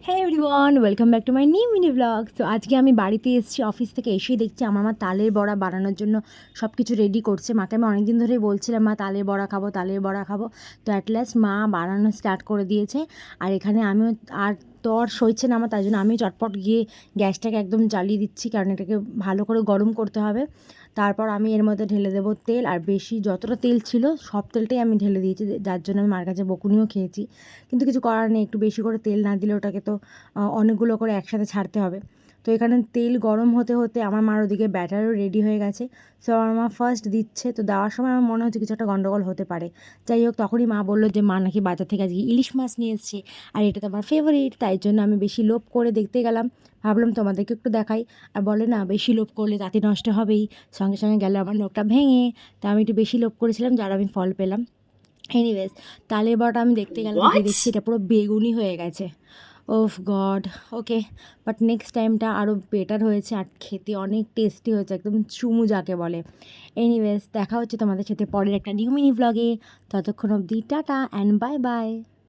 হ্যাঁ everyone, welcome back to my new mini blog. তো আজকে আমি বাড়িতে এসেছি, অফিস থেকে এসেই দেখছি আমার মা তালের বড়া বানানোর জন্য সব কিছু রেডি করছে। মাকে আমি অনেকদিন ধরেই বলছিলাম মা তালের বড়া খাবো, তালের বড়া খাবো। তো অ্যাট লাস্ট মা বানানো স্টার্ট করে দিয়েছে। আর এখানে আমিও আর তর সইছে না আমার, তাই জন্য আমি চটপট গিয়ে গ্যাসটাকে একদম জ্বালিয়ে দিচ্ছি, কারণ এটাকে ভালো করে গরম করতে হবে। তারপর আমি এর মধ্যে ঢেলে দেবো তেল, আর বেশি যতটা তেল ছিল সব তেলটাই আমি ঢেলে দিয়েছি, যার জন্য আমি মার কাছে বকুনিও খেয়েছি। কিন্তু কিছু করার নেই, একটু বেশি করে তেল না দিলে ওটাকে তো অনেকগুলো করে একসাথে ছাড়তে হবে। তো এখানে তেল গরম হতে হতে আমার মার ওদিকে ব্যাটারও রেডি হয়ে গেছে। সো আমার মা ফার্স্ট দিচ্ছে, তো দেওয়ার সময় আমার মনে হচ্ছে কিছু একটা গণ্ডগোল হতে পারে। যাই হোক, তখনই মা বললো যে মা নাকি বাজার থেকে আজকে ইলিশ মাছ নিয়ে এসছে, আর এটা তো আমার ফেভারিট, তাই জন্য আমি বেশি লোভ করে দেখতে গেলাম। ভাবলাম তোমাদেরকে একটু দেখাই। আর বলে না, বেশি লোভ করলে তাঁতি নষ্ট হবেই, সঙ্গে সঙ্গে গেলে আমার নোকটা ভেঙে। তা আমি একটু বেশি লোভ করেছিলাম, যার আমি ফল পেলাম। এনিওয়েজ, তালের বড়াটা আমি দেখতে গেলাম, গিয়ে দেখছি এটা পুরো বেগুনি হয়ে গেছে। ওফ গড। ওকে, বাট নেক্সট টাইমটা আরও বেটার হয়েছে, আর খেতে অনেক টেস্টি হয়েছে, একদম চুমু যাকে বলে। এনিওয়েজ, দেখা হচ্ছে তোমাদের সাথে পরের একটা নিউ মিনি ভ্লগে। ততক্ষণ অবধি টাটা অ্যান্ড বাই বাই।